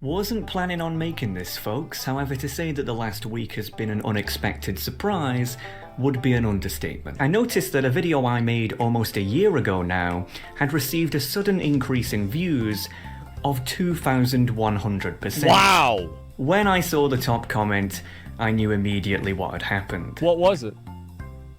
Wasn't planning on making this, folks, however to say that the last week has been an unexpected surprise would be an understatement. I noticed that a video I made almost a year ago now had received a sudden increase in views of 2,100%. Wow! When I saw the top comment, I knew immediately what had happened. What was it?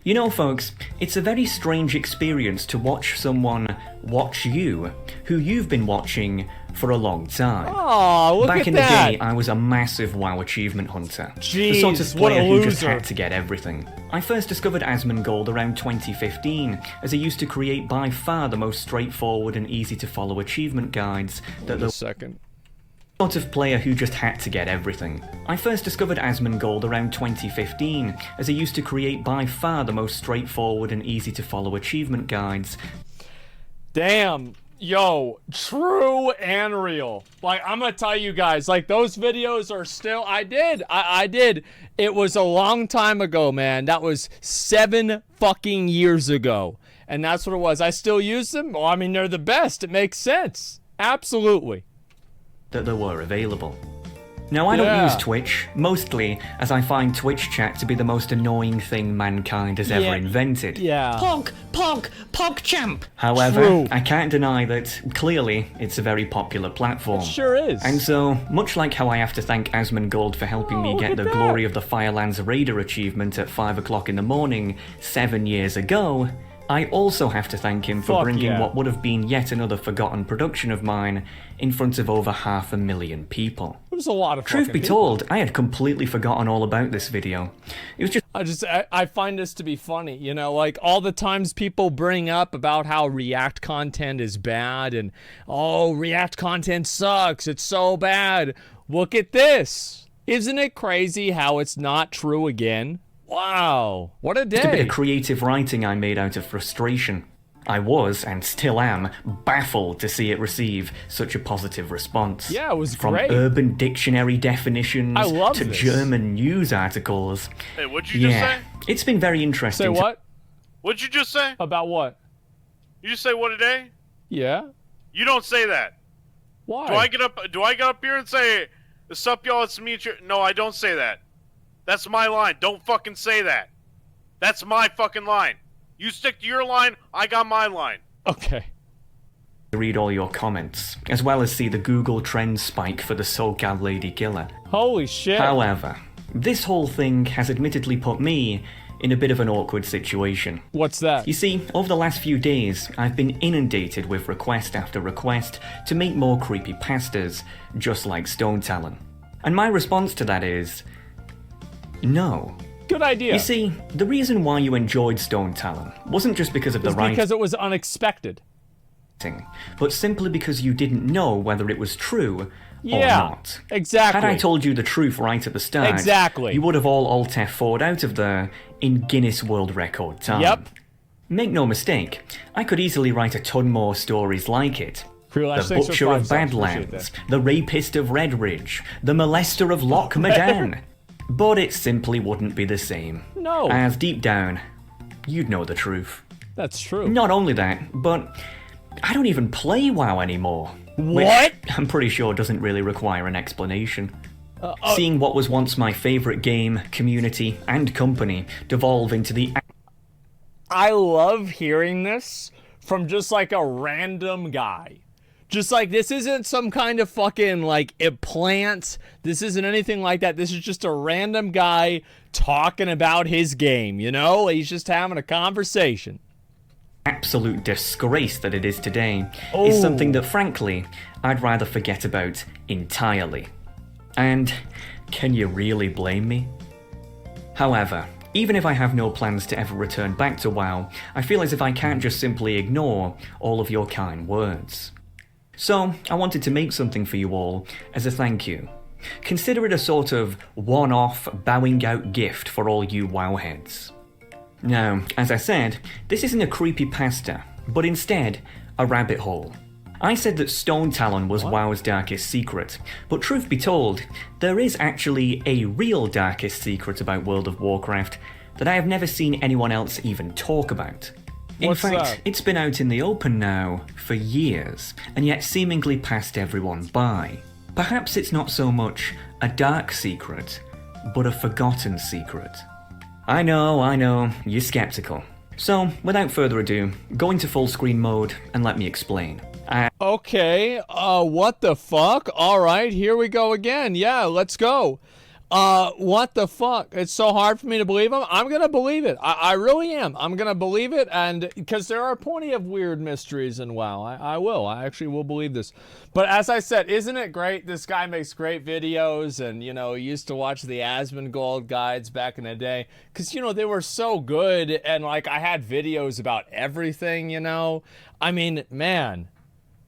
You know, folks, it's a very strange experience to watch someone watch you, who you've been watching for a long time. Oh, look Back at in that. the day, I was a massive WoW achievement hunter. Jeez, the sort of what a player who just loser. had to get everything. I first discovered Asmongold around 2015, as I used to create by far the most straightforward and easy to follow achievement guides that the sort of player who just had to get everything. I first discovered Asmongold around 2015, as I used to create by far the most straightforward and easy to follow achievement guides. Damn. Yo, true and real. Like, I'm gonna tell you guys, like, those videos are still, I did. It was a long time ago, man. That was 7 fucking years ago. And that's what it was. I still use them. Well, I mean, they're the best. It makes sense. Absolutely. That there were available. Now, I don't use Twitch, mostly as I find Twitch chat to be the most annoying thing mankind has ever invented. Pog champ. However, I can't deny that, clearly, it's a very popular platform. It sure is. And so, much like how I have to thank Asmongold for helping me get the glory of the Firelands Raider achievement at 5 o'clock in the morning 7 years ago, I also have to thank him for bringing what would have been yet another forgotten production of mine in front of over 500,000 people. There's a lot of Truth be told, I had completely forgotten all about this video. It was just... I find this to be funny, you know, like all the times people bring up about how React content is bad and, oh, React content sucks, it's so bad. Look at this. Isn't it crazy how it's not true again? Wow, what a day. Just a bit of creative writing I made out of frustration. I was, and still am, baffled to see it receive such a positive response. Yeah, it was From great. Urban Dictionary definitions to this. German news articles. Hey, what'd you just say? It's been very interesting. Say what? What'd you just say? About what? You just say what a day? Yeah. You don't say that. Why? Do I get up here and say, "What's up, y'all? It's me." No, I don't say that. That's my line. Don't fucking say that. That's my fucking line. You stick to your line, I got my line. Okay. Read all your comments, as well as see the Google Trends spike for the SoCal Lady Killer. Holy shit. However, this whole thing has admittedly put me in a bit of an awkward situation. What's that? You see, over the last few days, I've been inundated with request after request to make more creepypastas, just like 𝙤𝙤𝙧𝙬𝙧. And my response to that is... no. Good idea. You see, the reason why you enjoyed 𝙤𝙤𝙧𝙬𝙧 wasn't just because of the writing. Because it was unexpected. But simply because you didn't know whether it was true or not. Exactly. Had I told you the truth right at the start, you would have all Alt F4'd out of there in Guinness World Record time. Yep. Make no mistake, I could easily write a ton more stories like it. The Butcher of Badlands, the Rapist of Redridge, the Molester of Loch Madan. But it simply wouldn't be the same. No. As deep down, you'd know the truth. That's true. Not only that, but I don't even play WoW anymore. What? Which I'm pretty sure doesn't really require an explanation. Seeing what was once my favourite game, community, and company devolve into the... I love hearing this from just like a random guy. Just like, this isn't some kind of fucking, like, plant. This isn't anything like that. This is just a random guy talking about his game, you know? He's just having a conversation. Absolute disgrace that it is today is something that, frankly, I'd rather forget about entirely. And can you really blame me? However, even if I have no plans to ever return back to WoW, I feel as if I can't just simply ignore all of your kind words. So, I wanted to make something for you all as a thank you. Consider it a sort of one-off, bowing out gift for all you WoW-heads. Now, as I said, this isn't a creepypasta, but instead, a rabbit hole. I said that Stone Talon was WoW's darkest secret, but truth be told, there is actually a real darkest secret about World of Warcraft that I have never seen anyone else even talk about. In fact, it's been out in the open now for years, and yet seemingly passed everyone by. Perhaps it's not so much a dark secret, but a forgotten secret. I know, you're skeptical. So, without further ado, go into full screen mode and let me explain. Okay, what the fuck? Alright, here we go again. Yeah, let's go. What the fuck? It's so hard for me to believe him. I'm gonna believe it. I really am. I'm gonna believe it, and because there are plenty of weird mysteries in WoW. I will. I actually will believe this. But as I said, isn't it great? This guy makes great videos, and, you know, he used to watch the Asmongold guides back in the day, because, you know, they were so good, and, like, I had videos about everything, you know? I mean, man,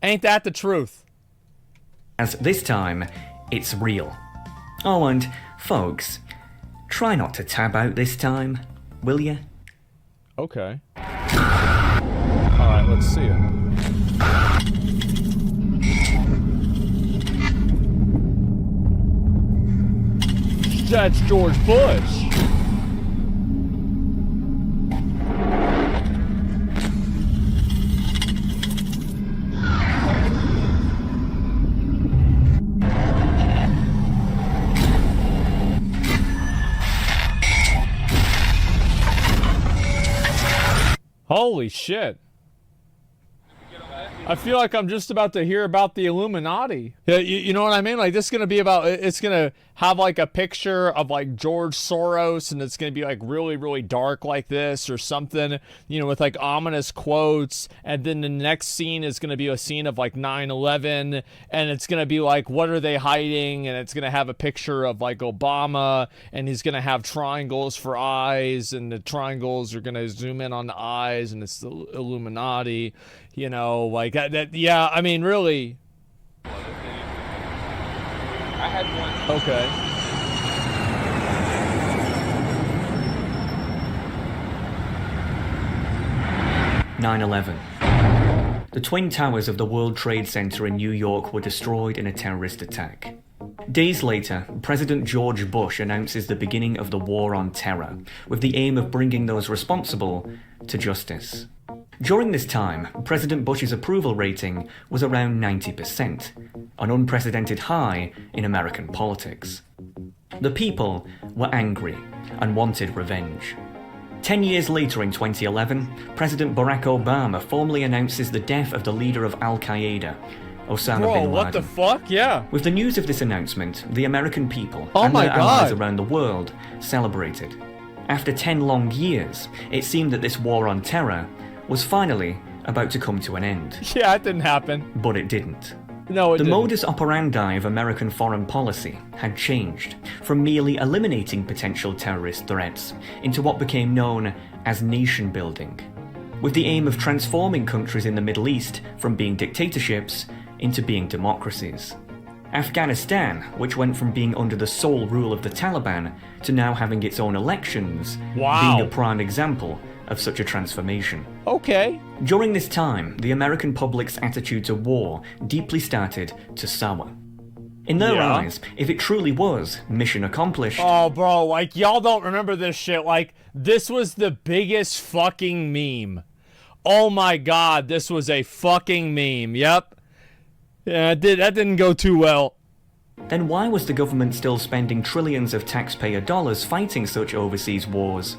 ain't that the truth? As this time, it's real. Oh, and folks, try not to tab out this time, will ya? Okay. Alright, let's see it. That's George Bush. Holy shit. I feel like I'm just about to hear about the Illuminati. Yeah, you know what I mean? Like, this is going to be about, it's going to have, like, a picture of, like, George Soros, and it's going to be, like, really, really dark like this or something, you know, with, like, ominous quotes, and then the next scene is going to be a scene of, like, 9/11, and it's going to be, like, what are they hiding, and it's going to have a picture of, like, Obama, and he's going to have triangles for eyes, and the triangles are going to zoom in on the eyes, and it's the Illuminati, you know, like, yeah, I mean, really. I had one. Okay. (9/11). The Twin Towers of the World Trade Center in New York were destroyed in a terrorist attack. Days later, President George Bush announces the beginning of the War on Terror, with the aim of bringing those responsible to justice. During this time, President Bush's approval rating was around 90%, an unprecedented high in American politics. The people were angry and wanted revenge. 10 years later in 2011, President Barack Obama formally announces the death of the leader of Al-Qaeda, Osama bin Laden. What the fuck? Yeah. With the news of this announcement, the American people Oh and my their allies God. around the world celebrated. After 10 long years, it seemed that this war on terror was finally about to come to an end. Yeah, it didn't happen. But it didn't. No, it The didn't. modus operandi of American foreign policy had changed from merely eliminating potential terrorist threats into what became known as nation building, with the aim of transforming countries in the Middle East from being dictatorships into being democracies. Afghanistan, which went from being under the sole rule of the Taliban to now having its own elections, Wow. being a prime example of such a transformation. Okay. During this time, the American public's attitude to war deeply started to sour. In their Yeah. eyes, if it truly was mission accomplished, Oh, bro, like, y'all don't remember this shit. Like, this was the biggest fucking meme. Oh my God, this was a fucking meme. Yep. Yeah, that didn't go too well. then why was the government still spending trillions of taxpayer dollars fighting such overseas wars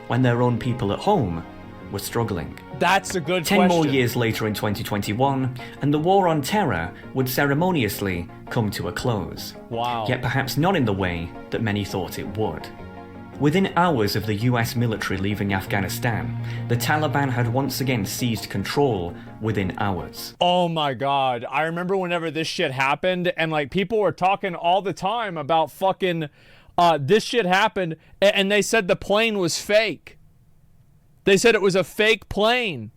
when their own people at home were struggling? That's a good 10 question. more years later in 2021, and the war on terror would ceremoniously come to a close. Wow. Yet perhaps not in the way that many thought it would. Within hours of the US military leaving Afghanistan, the Taliban had once again seized control within hours. Oh my God. I remember whenever this shit happened, and, like, people were talking all the time about fucking, this shit happened, and they said the plane was fake. They said it was a fake plane.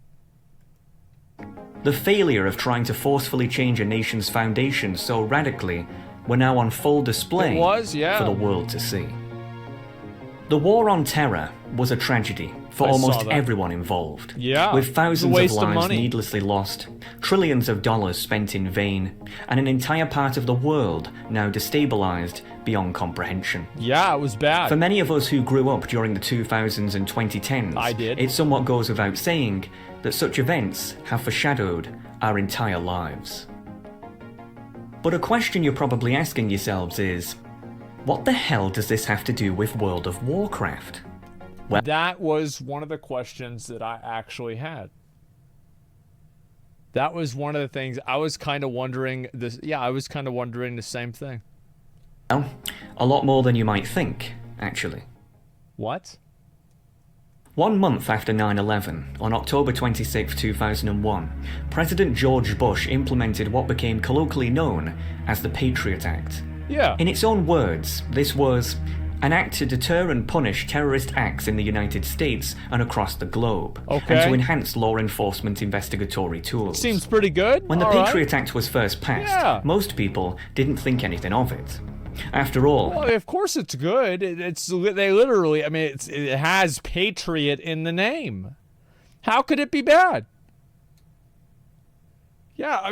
The failure of trying to forcefully change a nation's foundations so radically were now on full display It was, yeah. for the world to see. The war on terror was a tragedy for I saw almost that. everyone involved. Yeah, With it was a thousands of waste of lives money. needlessly lost, trillions of dollars spent in vain, and an entire part of the world now destabilized beyond comprehension. Yeah, it was bad. For many of us who grew up during the 2000s and 2010s, I did. it somewhat goes without saying that such events have foreshadowed our entire lives. But a question you're probably asking yourselves is, what the hell does this have to do with World of Warcraft? Well, that was one of the questions that I actually had. That was one of the things I was kind of wondering this. Yeah, I was kind of wondering the same thing. well, a lot more than you might think, actually. What? 1 month after 9/11, on October 26, 2001, President George Bush implemented what became colloquially known as the Patriot Act. Yeah. In its own words, this was an act to deter and punish terrorist acts in the United States and across the globe, Okay. and to enhance law enforcement investigatory tools. Seems pretty good. When the All right. Patriot Act was first passed, Yeah. most people didn't think anything of it. After all, Well, of course it's good. They literally, I mean, it has Patriot in the name. How could it be bad? Yeah, I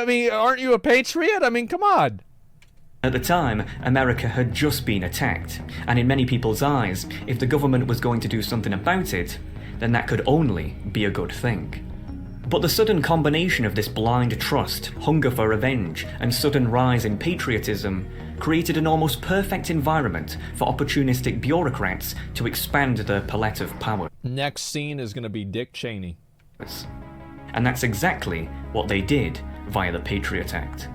mean, aren't you a patriot? I mean, come on. at the time, America had just been attacked, and in many people's eyes, if the government was going to do something about it, then that could only be a good thing. But the sudden combination of this blind trust, hunger for revenge, and sudden rise in patriotism created an almost perfect environment for opportunistic bureaucrats to expand their palette of power. Next scene is going to be Dick Cheney. And that's exactly what they did via the Patriot Act.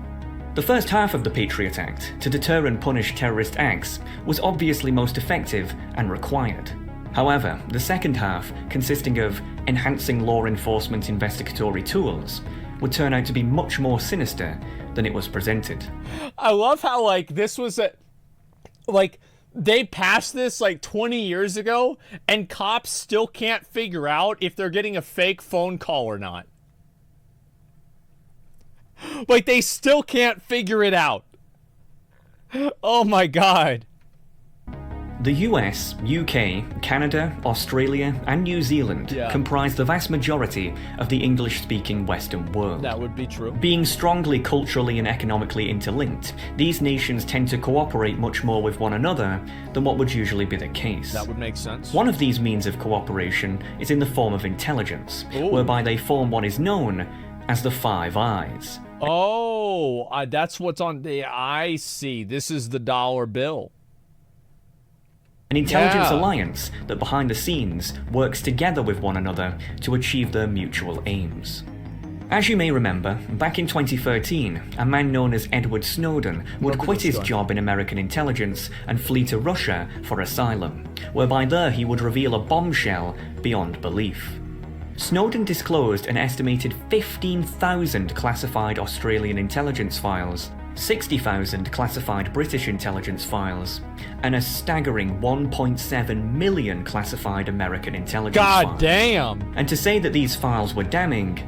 The first half of the Patriot Act, to deter and punish terrorist acts, was obviously most effective and required. However, the second half, consisting of enhancing law enforcement investigatory tools, would turn out to be much more sinister than it was presented. I love how, like, this was they passed this like 20 years ago, and cops still can't figure out if they're getting a fake phone call or not. Like, they still can't figure it out. Oh my god. The US, UK, Canada, Australia, and New Zealand comprise the vast majority of the English-speaking Western world. That would be true. Being strongly culturally and economically interlinked, these nations tend to cooperate much more with one another than what would usually be the case. That would make sense. One of these means of cooperation is in the form of intelligence, whereby they form what is known as the Five Eyes. Oh, that's what's on the... I see. This is the dollar bill. An intelligence alliance that behind the scenes works together with one another to achieve their mutual aims. As you may remember, back in 2013, a man known as Edward Snowden would quit his job in American intelligence and flee to Russia for asylum, whereby there he would reveal a bombshell beyond belief. Snowden disclosed an estimated 15,000 classified Australian intelligence files, 60,000 classified British intelligence files, and a staggering 1.7 million classified American intelligence files. God damn! And to say that these files were damning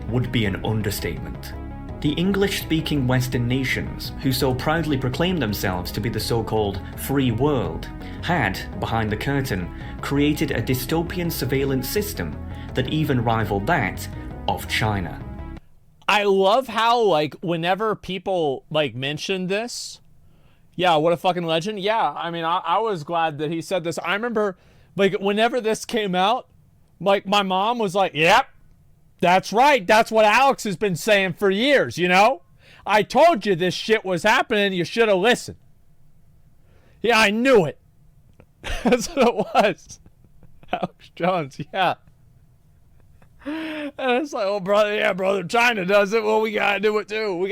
would be an understatement. The English-speaking Western nations, who so proudly proclaim themselves to be the so-called free world, had, behind the curtain, created a dystopian surveillance system that even rivaled that of China. I love how, like, whenever people, like, mention this, yeah, what a fucking legend. Yeah, I mean, I was glad that he said this. I remember, like, whenever this came out, like, my mom was like, yep, that's right. That's what Alex has been saying for years, you know? I told you this shit was happening. You should have listened. Yeah, I knew it. That's what it was. Alex Jones, yeah. And it's like, oh, brother, yeah, brother, China does it. Well, we gotta do it too. We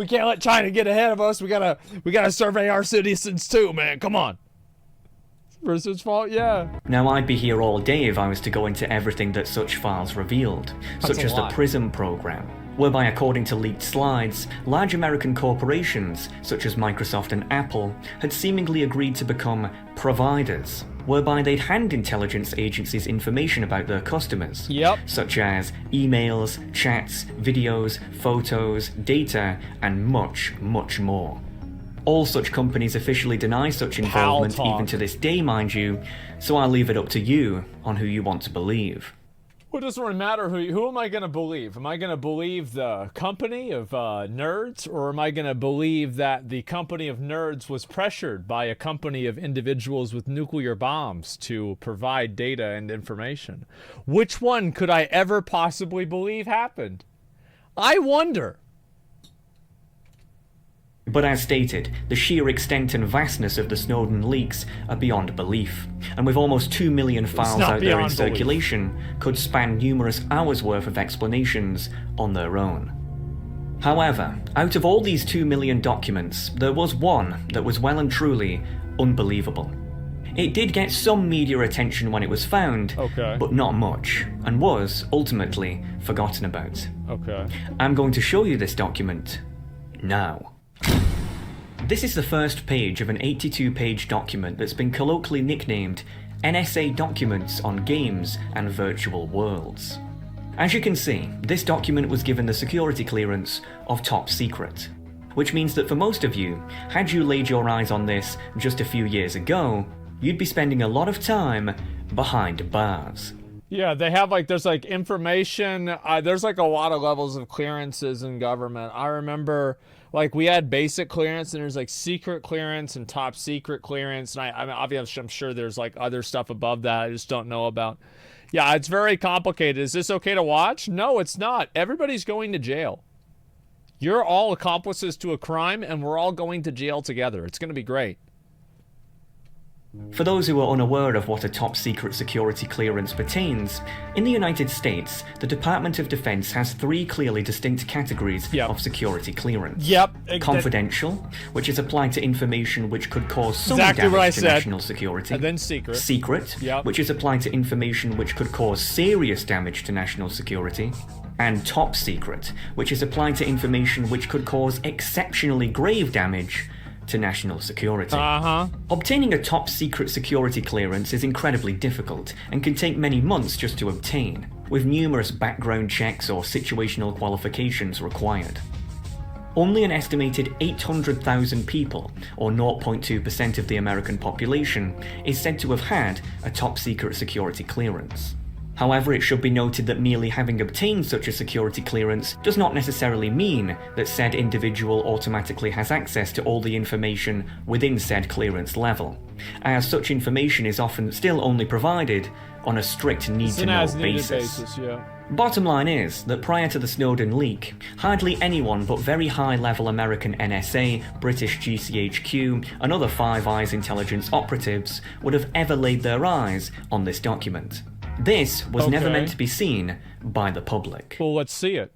can't let China get ahead of us. We gotta survey our citizens too, man. Come on. It's his fault, yeah. Now, I'd be here all day if I was to go into everything that such files revealed, such as the PRISM program, whereby, according to leaked slides, large American corporations, such as Microsoft and Apple, had seemingly agreed to become providers, whereby they'd hand intelligence agencies information about their customers, such as emails, chats, videos, photos, data, and much, much more. All such companies officially deny such involvement even to this day, mind you, so I'll leave it up to you on who you want to believe. Well, it doesn't really matter who am I going to believe? Am I going to believe the company of nerds, or am I going to believe that the company of nerds was pressured by a company of individuals with nuclear bombs to provide data and information? Which one could I ever possibly believe happened? I wonder. But as stated, the sheer extent and vastness of the Snowden leaks are beyond belief, and with almost 2 million files out there in circulation, could span numerous hours worth of explanations on their own. However, out of all these 2 million documents, there was one that was well and truly unbelievable. It did get some media attention when it was found, but not much, and was, ultimately, forgotten about. I'm going to show you this document now. This is the first page of an 82-page document that's been colloquially nicknamed NSA Documents on Games and Virtual Worlds. As you can see, this document was given the security clearance of top secret, which means that for most of you, had you laid your eyes on this just a few years ago, you'd be spending a lot of time behind bars. Yeah, they have like, there's like information, there's like a lot of levels of clearances in government. I remember like we had basic clearance and there's like secret clearance and top secret clearance. And I mean, obviously I'm sure there's like other stuff above that I just don't know about. Yeah, it's very complicated. Is this okay to watch? No, it's not. Everybody's going to jail. You're all accomplices to a crime and we're all going to jail together. It's going to be great. For those who are unaware of what a top-secret security clearance pertains, in the United States, the Department of Defense has 3 clearly distinct categories of security clearance. Confidential, which is applied to information which could cause some damage to national security. And then secret. Secret, which is applied to information which could cause serious damage to national security. And top secret, which is applied to information which could cause exceptionally grave damage to national security. Obtaining a top secret security clearance is incredibly difficult and can take many months just to obtain, with numerous background checks or situational qualifications required. Only an estimated 800,000 people, or 0.2% of the American population, is said to have had a top secret security clearance. However, it should be noted that merely having obtained such a security clearance does not necessarily mean that said individual automatically has access to all the information within said clearance level, as such information is often still only provided on a strict need-to-know basis. Bottom line is that prior to the Snowden leak, hardly anyone but very high-level American NSA, British GCHQ, and other Five Eyes intelligence operatives would have ever laid their eyes on this document. This was never meant to be seen by the public. Well, let's see it.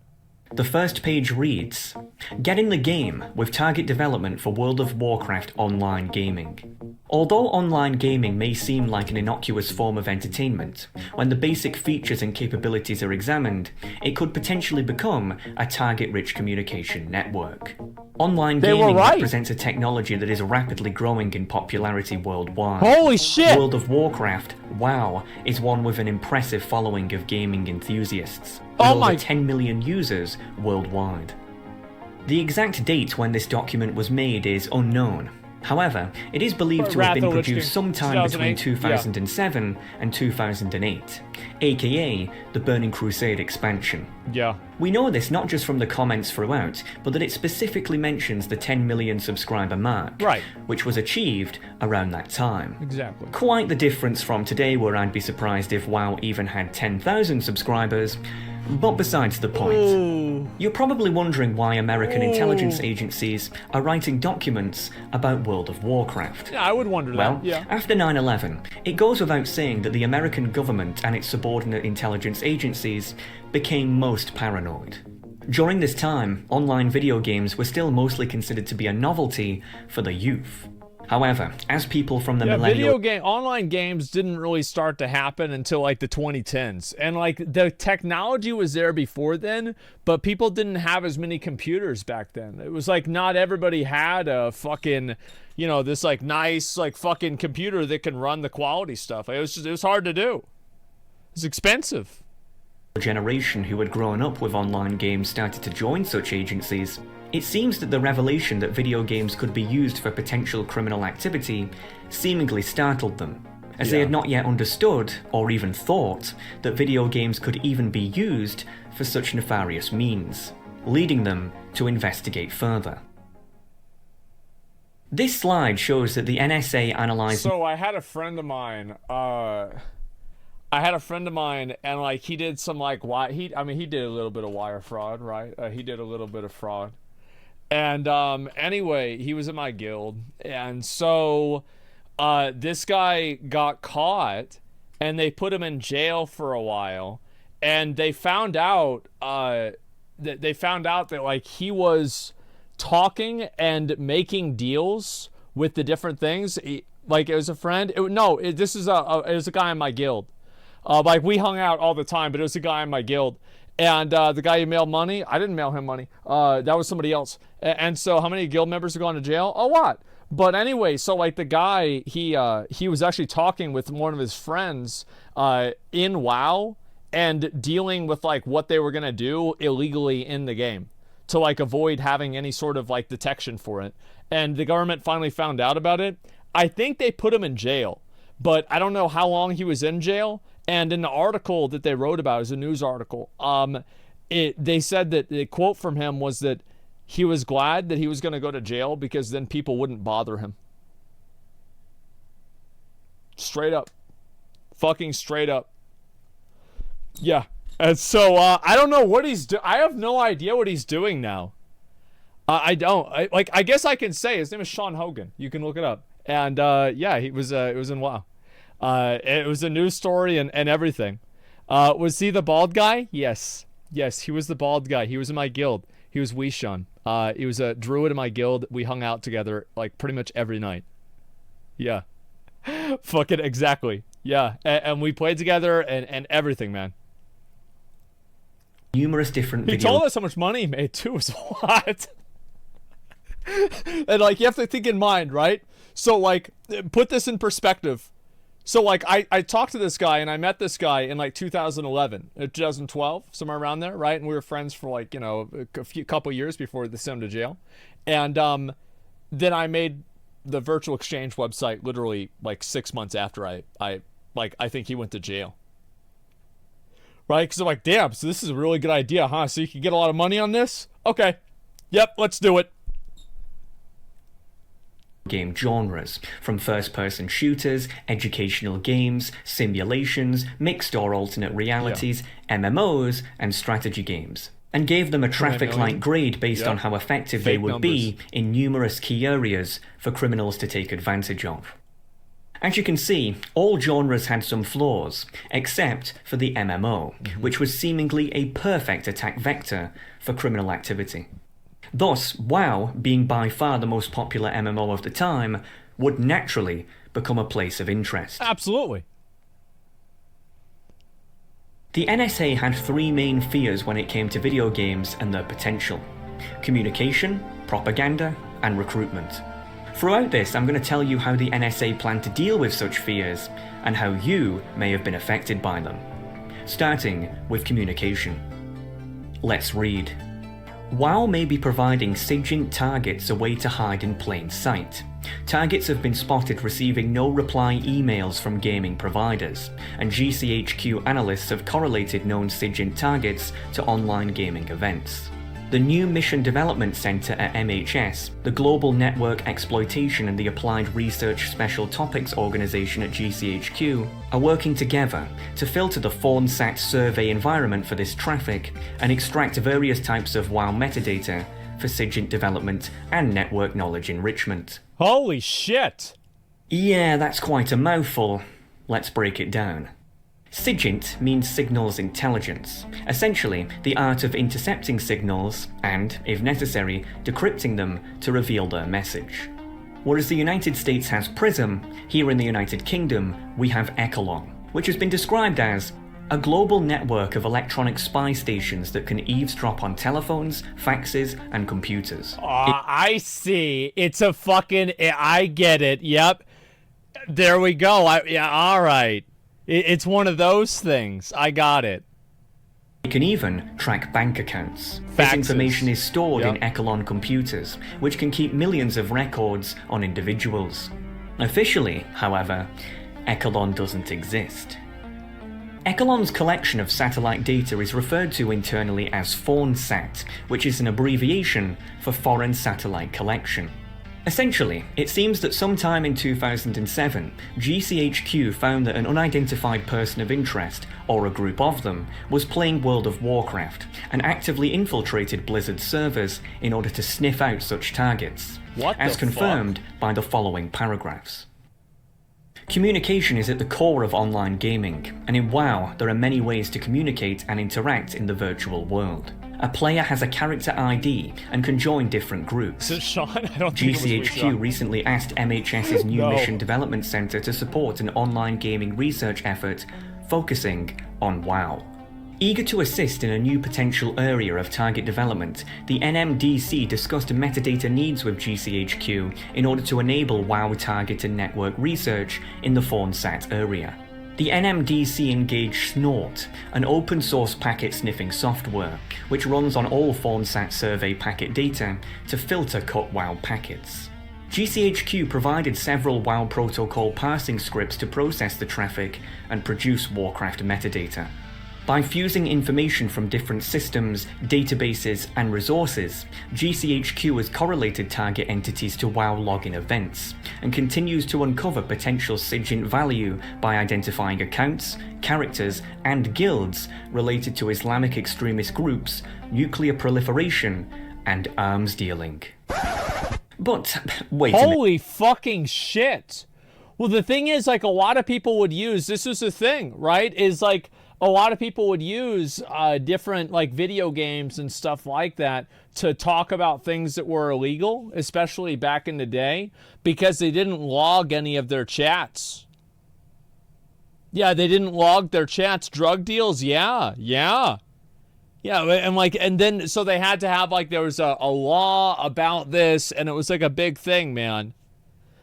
The first page reads, "Get in the game with target development for World of Warcraft online gaming." Although online gaming may seem like an innocuous form of entertainment, when the basic features and capabilities are examined, it could potentially become a target-rich communication network. Online gaming represents a technology that is rapidly growing in popularity worldwide. Holy shit! World of Warcraft, WoW, is one with an impressive following of gaming enthusiasts, with over 10 million users worldwide. The exact date when this document was made is unknown. However, it is believed to have been produced sometime between 2007 and 2008, aka the Burning Crusade expansion. We know this not just from the comments throughout, but that it specifically mentions the 10 million subscriber mark, which was achieved around that time. Quite the difference from today, where I'd be surprised if WoW even had 10,000 subscribers. But besides the point, you're probably wondering why American intelligence agencies are writing documents about World of Warcraft. Yeah, I would wonder that. Well, after 9/11, it goes without saying that the American government and its subordinate intelligence agencies became most paranoid. During this time, online video games were still mostly considered to be a novelty for the youth. However, as people from the millennial... online games didn't really start to happen until like the 2010s. And like the technology was there before then, but people didn't have as many computers back then. It was like not everybody had a fucking, you know, this like nice like fucking computer that can run the quality stuff. It was hard to do. It's expensive. Generation who had grown up with online games started to join such agencies. It seems that the revelation that video games could be used for potential criminal activity seemingly startled them, as they had not yet understood, or even thought, that video games could even be used for such nefarious means, leading them to investigate further. This slide shows that the NSA analyzed... So I had a friend of mine, and like he did some like he did a little bit of wire fraud, right? He did a little bit of fraud. And anyway, he was in my guild, and so this guy got caught, and they put him in jail for a while, and they found out that like he was talking and making deals with the different things. Like it was a friend. It was a guy in my guild. Like we hung out all the time, but it was a guy in my guild. And the guy who mailed money, I didn't mail him money. That was somebody else. And so how many guild members have gone to jail? A lot. But anyway, so like the guy, he was actually talking with one of his friends in WoW and dealing with like what they were going to do illegally in the game to like avoid having any sort of like detection for it. And the government finally found out about it. I think they put him in jail, but I don't know how long he was in jail. And in the article that they wrote about, it was a news article, they said that the quote from him was that he was glad that he was going to go to jail because then people wouldn't bother him. Straight up. Fucking straight up. Yeah. And so I don't know what he's doing. I have no idea what he's doing now. I don't. I guess I can say his name is Sean Hogan. You can look it up. And yeah, it was in WoW. It was a news story and everything. Was he the bald guy? Yes. Yes, he was the bald guy. He was in my guild. He was Weeshun. He was a druid in my guild. We hung out together like pretty much every night. Yeah. Fucking exactly. Yeah. And we played together and everything, man. Numerous different He told us how much money he made too. It was a lot. And like you have to think in mind, right? So like put this in perspective. So like I talked to this guy and I met this guy in like 2011, 2012, somewhere around there, right? And we were friends for like, you know, a couple years before they sent him to jail. And then I made the virtual exchange website literally like 6 months after I think he went to jail. Right? Because I'm like, damn, so this is a really good idea, huh? So you can get a lot of money on this? Okay. Yep, let's do it. Game genres, from first-person shooters, educational games, simulations, mixed or alternate realities, MMOs, and strategy games, and gave them a traffic light grade based on how effective they would be in numerous key areas for criminals to take advantage of. As you can see, all genres had some flaws, except for the MMO, which was seemingly a perfect attack vector for criminal activity. Thus, WoW, being by far the most popular MMO of the time, would naturally become a place of interest. Absolutely. The NSA had three main fears when it came to video games and their potential: communication, propaganda, and recruitment. Throughout this, I'm going to tell you how the NSA planned to deal with such fears, and how you may have been affected by them. Starting with communication. Let's read. WoW may be providing 𝙤𝙬𝙧𝙬𝙯 targets a way to hide in plain sight. Targets have been spotted receiving no reply emails from gaming providers, and GCHQ analysts have correlated known 𝙤𝙬𝙧𝙬𝙯 targets to online gaming events. The new Mission Development Center at MHS, the Global Network Exploitation and the Applied Research Special Topics Organization at GCHQ, are working together to filter the Fawnsat survey environment for this traffic and extract various types of WoW metadata for 𝙤𝙬𝙧𝙬𝙯 development and network knowledge enrichment. Holy shit! Yeah, that's quite a mouthful. Let's break it down. 𝙤𝙬𝙧 means signals intelligence, essentially the art of intercepting signals and, if necessary, decrypting them to reveal their message. Whereas the United States has PRISM, here in the United Kingdom we have Echelon, which has been described as a global network of electronic spy stations that can eavesdrop on telephones, faxes, and computers. I see. It's a fucking... I get it. Yep. There we go. Yeah, all right. It's one of those things. I got it. It can even track bank accounts. Faxes. This information is stored in Echelon computers, which can keep millions of records on individuals. Officially, however, Echelon doesn't exist. Echelon's collection of satellite data is referred to internally as Fawnsat, which is an abbreviation for Foreign Satellite Collection. Essentially, it seems that sometime in 2007, GCHQ found that an unidentified person of interest, or a group of them, was playing World of Warcraft, and actively infiltrated Blizzard's servers in order to sniff out such targets, as confirmed by the following paragraphs. Communication is at the core of online gaming, and in WoW there are many ways to communicate and interact in the virtual world. A player has a character ID and can join different groups. Is it Sean? I don't think GCHQ recently asked MHS's new Mission Development Center to support an online gaming research effort focusing on WoW. Eager to assist in a new potential area of target development, the NMDC discussed metadata needs with GCHQ in order to enable WoW target and network research in the Fawnsat area. The NMDC engaged Snort, an open source packet sniffing software, which runs on all Fawnsat survey packet data to filter cut WoW packets. GCHQ provided several WoW protocol parsing scripts to process the traffic and produce Warcraft metadata. By fusing information from different systems, databases, and resources, GCHQ has correlated target entities to WoW login events, and continues to uncover potential SIGINT value by identifying accounts, characters, and guilds related to Islamic extremist groups, nuclear proliferation, and arms dealing. But wait a minute. Holy fucking shit! Well, the thing is, like, a lot of people would use, this is the thing, right, is like, a lot of people would use different like video games and stuff like that to talk about things that were illegal, especially back in the day, because they didn't log any of their chats. Yeah, they didn't log their chats. Drug deals, yeah. And then so they had to have like, there was a law about this, and it was like a big thing, man.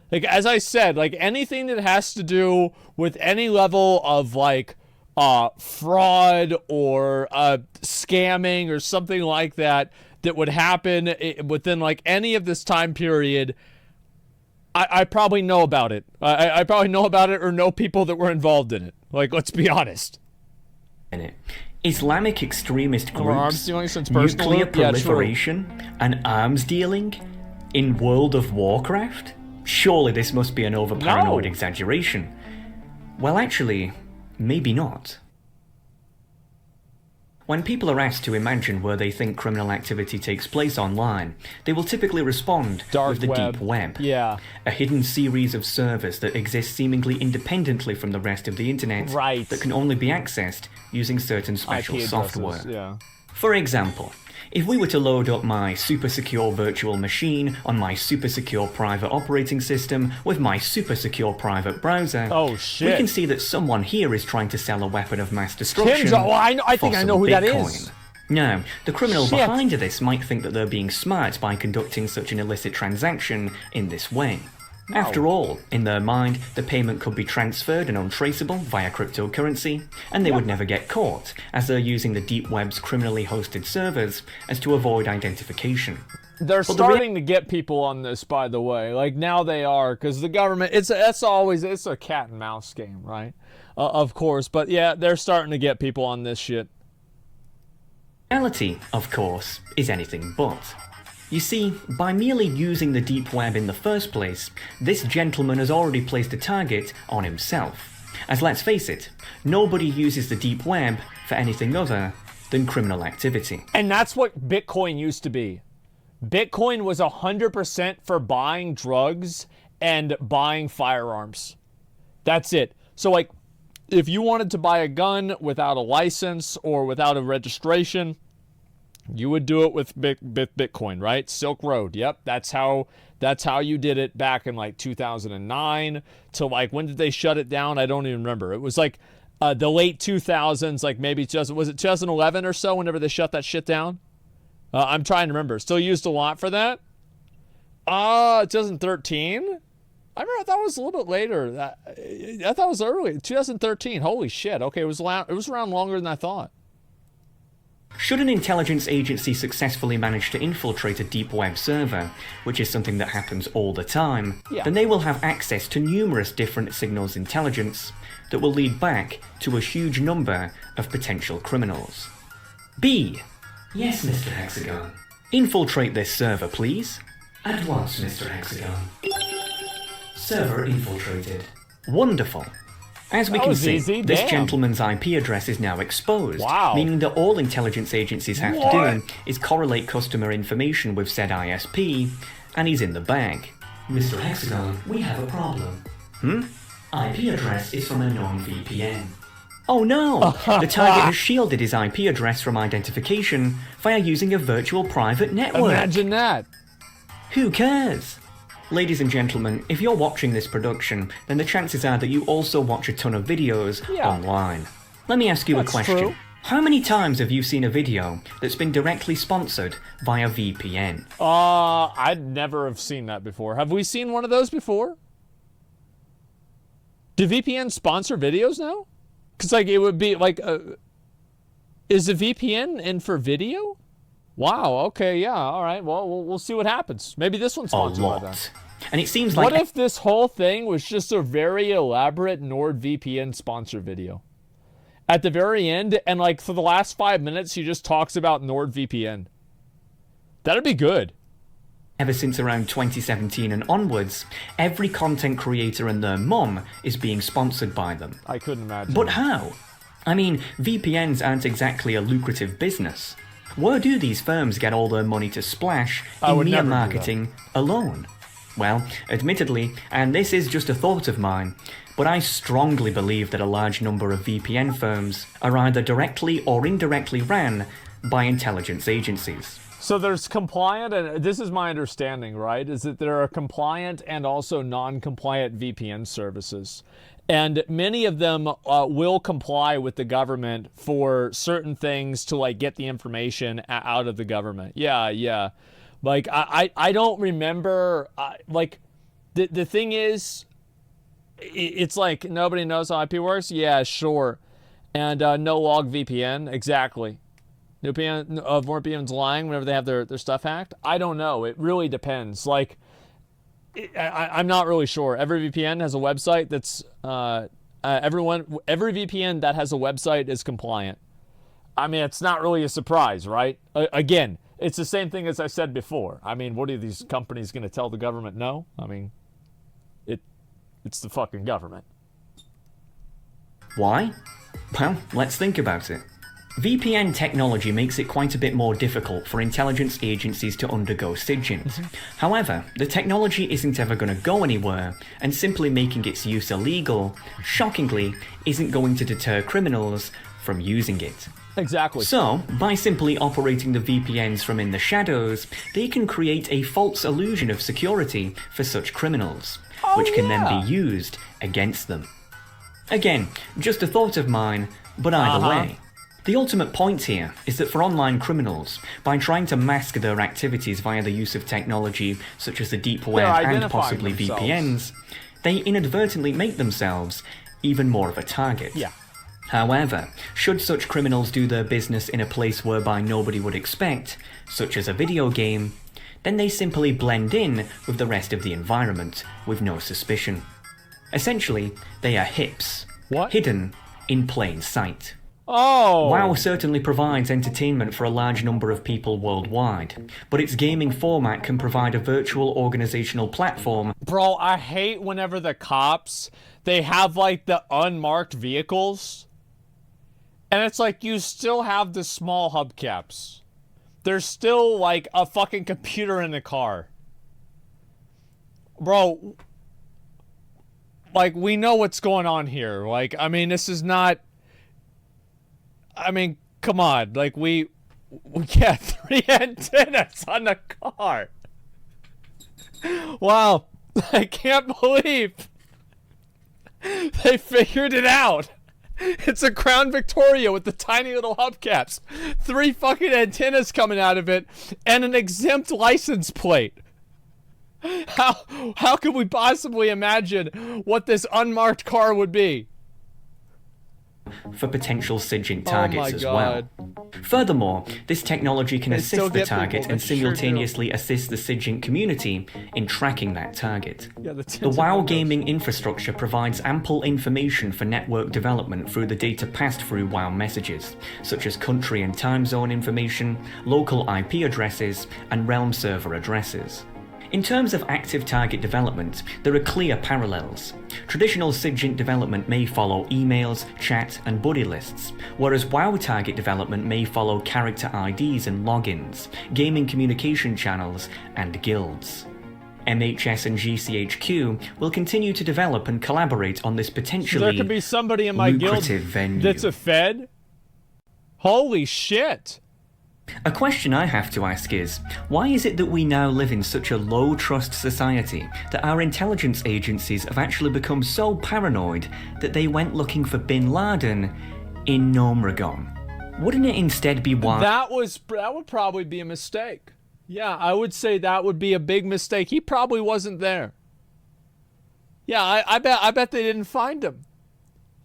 Like, as I said, like anything that has to do with any level of like fraud or scamming or something like that would happen within like any of this time period, I probably know about it. I probably know about it or know people that were involved in it. Like, let's be honest. Islamic extremist groups, arms dealing since personal nuclear proliferation, and arms dealing in World of Warcraft? Surely this must be an over-paranoid exaggeration. Well, actually, maybe not. When people are asked to imagine where they think criminal activity takes place online, they will typically respond with the deep web. Yeah. A hidden series of servers that exist seemingly independently from the rest of the internet, that can only be accessed using certain special software. Yeah. For example, if we were to load up my super secure virtual machine on my super secure private operating system with my super secure private browser, we can see that someone here is trying to sell a weapon of mass destruction. I think I know who Bitcoin. that is. Now, the criminal behind this might think that they're being smart by conducting such an illicit transaction in this way. After all, in their mind, the payment could be transferred and untraceable via cryptocurrency, and they would never get caught, as they're using the deep web's criminally hosted servers as to avoid identification. They're starting to get people on this, by the way. Like, now they are, because the government, it's a cat and mouse game, right? Of course, but yeah, they're starting to get people on this shit. Reality, of course, is anything but. You see, by merely using the deep web in the first place, this gentleman has already placed a target on himself. As let's face it, nobody uses the deep web for anything other than criminal activity. And that's what Bitcoin used to be. Bitcoin was 100% for buying drugs and buying firearms. That's it. So like, if you wanted to buy a gun without a license or without a registration, you would do it with Bitcoin, right? Silk Road. Yep, that's how you did it back in like 2009 to like, when did they shut it down? I don't even remember. It was like the late 2000s, like maybe was it 2011 or so whenever they shut that shit down? I'm trying to remember. Still used a lot for that. 2013? I remember, I thought it was a little bit later. I thought it was early, 2013. Holy shit. Okay, it was around longer than I thought. Should an intelligence agency successfully manage to infiltrate a deep web server, which is something that happens all the time, then they will have access to numerous different signals intelligence that will lead back to a huge number of potential criminals. B. Yes, Mr. Hexagon. Infiltrate this server, please. At once, Mr. Hexagon. Server infiltrated. Wonderful. As we That can was see, easy. this Damn. gentleman's IP address is now exposed, Wow. meaning that all intelligence agencies have to do is correlate customer information with said ISP, and he's in the bag. Mr. Hexagon, we have a problem. IP address is from a known VPN. Oh no! The target has shielded his IP address from identification via using a virtual private network. Imagine that. Who cares? Ladies and gentlemen, if you're watching this production, then the chances are that you also watch a ton of videos online. Let me ask you That's a question. true. How many times have you seen a video that's been directly sponsored via VPN? I'd never have seen that before. Have we seen one of those before? Do VPN sponsor videos now? Because, like, it would be, like, is a VPN in for video? Wow, okay, yeah, all right. Well, we'll see what happens. Maybe this one's A sponsored by lot. them. And it seems like... What if this whole thing was just a very elaborate NordVPN sponsor video? At the very end, and, like, for the last 5 minutes, he just talks about NordVPN. That'd be good. Ever since around 2017 and onwards, every content creator and their mom is being sponsored by them. I couldn't imagine. But how? I mean, VPNs aren't exactly a lucrative business. Where do these firms get all their money to splash in would mere never do marketing alone? Well, admittedly, and this is just a thought of mine, but I strongly believe that a large number of VPN firms are either directly or indirectly ran by intelligence agencies. So there's compliant, and this is my understanding, right, is that there are compliant and also non-compliant VPN services. And many of them will comply with the government for certain things to, like, get the information out of the government. Yeah. Like, I don't remember, like, the thing is, it's like nobody knows how IP works? Yeah, sure. And no log VPN, exactly. NordVPN's lying whenever they have their stuff hacked? I don't know. It really depends. Like, I'm not really sure. Every VPN has a website that's every VPN that has a website is compliant. I mean, it's not really a surprise, right? Again, it's the same thing as I said before. I mean, what are these companies going to tell the government no? I mean, it's the fucking government. Why? Well, let's think about it. VPN technology makes it quite a bit more difficult for intelligence agencies to undergo SIGINT. However, the technology isn't ever going to go anywhere, and simply making its use illegal, shockingly, isn't going to deter criminals from using it. Exactly. So, by simply operating the VPNs from in the shadows, they can create a false illusion of security for such criminals, which can then be used against them. Again, just a thought of mine, but either way. The ultimate point here is that for online criminals, by trying to mask their activities via the use of technology such as the deep web and possibly VPNs, they inadvertently make themselves even more of a target. Yeah. However, should such criminals do their business in a place whereby nobody would expect, such as a video game, then they simply blend in with the rest of the environment with no suspicion. Essentially, they are hips, hidden in plain sight. Oh! WoW certainly provides entertainment for a large number of people worldwide, but its gaming format can provide a virtual organizational platform. Bro, I hate whenever the cops, they have, like, the unmarked vehicles, and it's like you still have the small hubcaps. There's still, like, a fucking computer in the car. Bro, like, we know what's going on here. Like, I mean, this is not... I mean, come on. Like, we got 3 antennas on the car. Wow. I can't believe they figured it out. It's a Crown Victoria with the tiny little hubcaps. 3 fucking antennas coming out of it and an exempt license plate. How could we possibly imagine what this unmarked car would be? For potential SIGINT targets as well. Furthermore, this technology can assist the target and simultaneously assist the SIGINT community in tracking that target. The WoW gaming infrastructure provides ample information for network development through the data passed through WoW messages, such as country and time zone information, local IP addresses, and realm server addresses. In terms of active target development, there are clear parallels. Traditional SIGINT development may follow emails, chat, and buddy lists, whereas WoW target development may follow character IDs and logins, gaming communication channels, and guilds. MHS and GCHQ will continue to develop and collaborate on this potentially there could be somebody in my guild venue. that's a Fed? Holy shit! A question I have to ask is, why is it that we now live in such a low-trust society that our intelligence agencies have actually become so paranoid that they went looking for Bin Laden in Gnomeregan? Wouldn't it instead be why— That would probably be a mistake. Yeah, I would say that would be a big mistake. He probably wasn't there. Yeah, I bet they didn't find him.